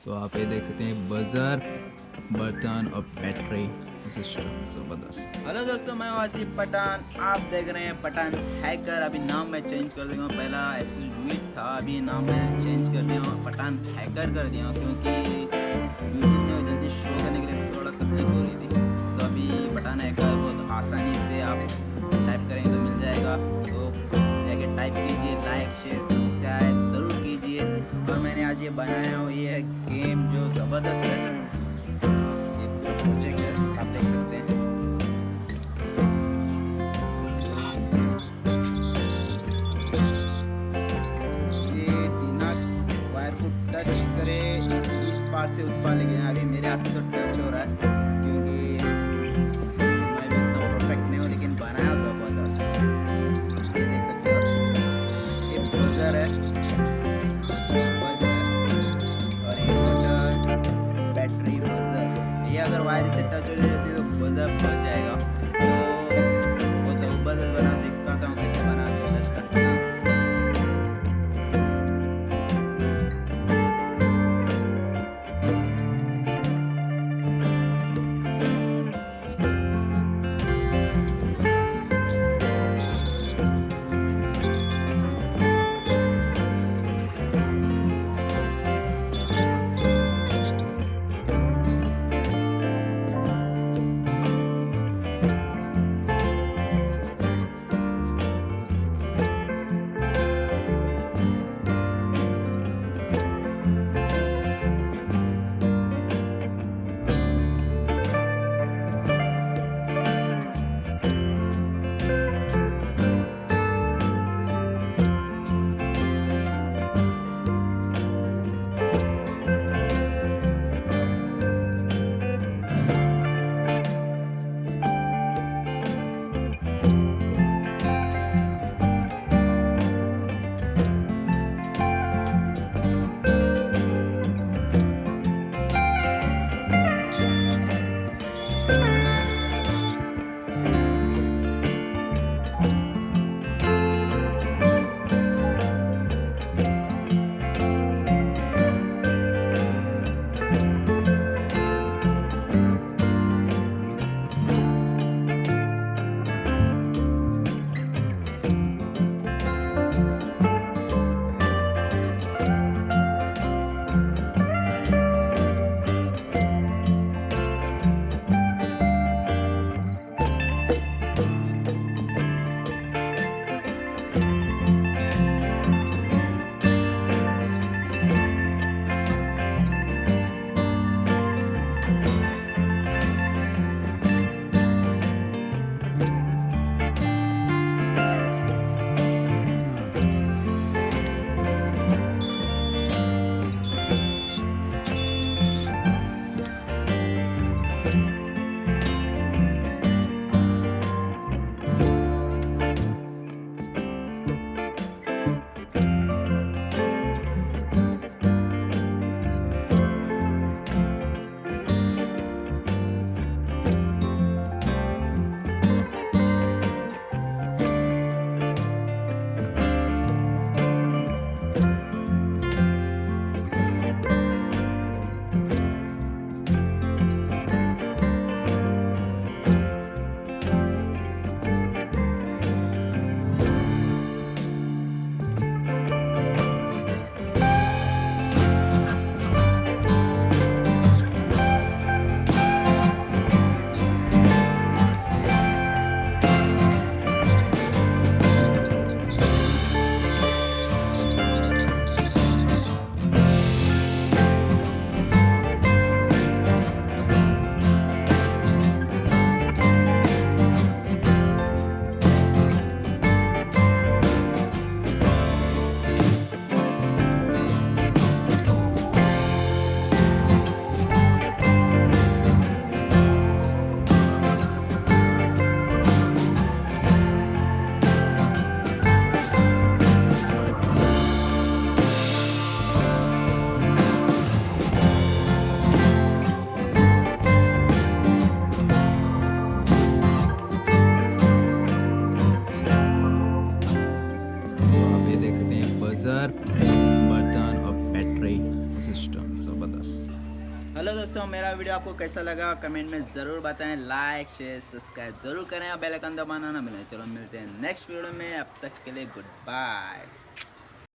तो आप ये देख सकते हैं बजर, बटन और बैटरी सिस्टम ज़बरदस्त। हेलो दोस्तों, मैं वासिफ पठान, आप देख रहे हैं पठान हैकर। अभी नाम मैं चेंज कर दूँगा, पहला एसवीट था, अभी नाम मैं चेंज कर दिया हूँ, पठान हैकर कर दिया हूँ, क्योंकि यूट्यूब ने जल्दी शो करने के लिए थोड़ा तकलीफ हो रही थी। तो अभी पठान हैकर बहुत आसानी से आप टाइप करेंगे तो मिल जाएगा। तो जाके टाइप कीजिए, लाइक शेयर सब्सक्राइब ज़रूर कीजिए। और मैंने आज ये बनाया हो, ये है गेम जो ज़बरदस्त है, ये प्रोजेक्ट है, आप देख सकते हैं। इसे बिना वायर को टच करे इस पार से उस पार लेके जाना। अभी मेरे हाथ से तो टच हो रहा है, क्योंकि मैं भी इतना परफेक्ट नहीं हूँ, लेकिन बनाया ज़बरदस्त। ये देख सकते हो, ये ब्राउज़र है, बज है, और ये बटन, बैटरी, बजर। ये अगर वायर से टच हो जाती तो बजर बज जाएगा। तो वो ज़बरदस्त बना, दिखाता हूँ कैसे बना, चलता स्टार्ट। हेलो दोस्तों, मेरा वीडियो आपको कैसा लगा कमेंट में ज़रूर बताएं। लाइक शेयर सब्सक्राइब ज़रूर करें और बेल आइकन दबाना ना भूलें। चलो मिलते हैं नेक्स्ट वीडियो में, अब तक के लिए गुड बाय।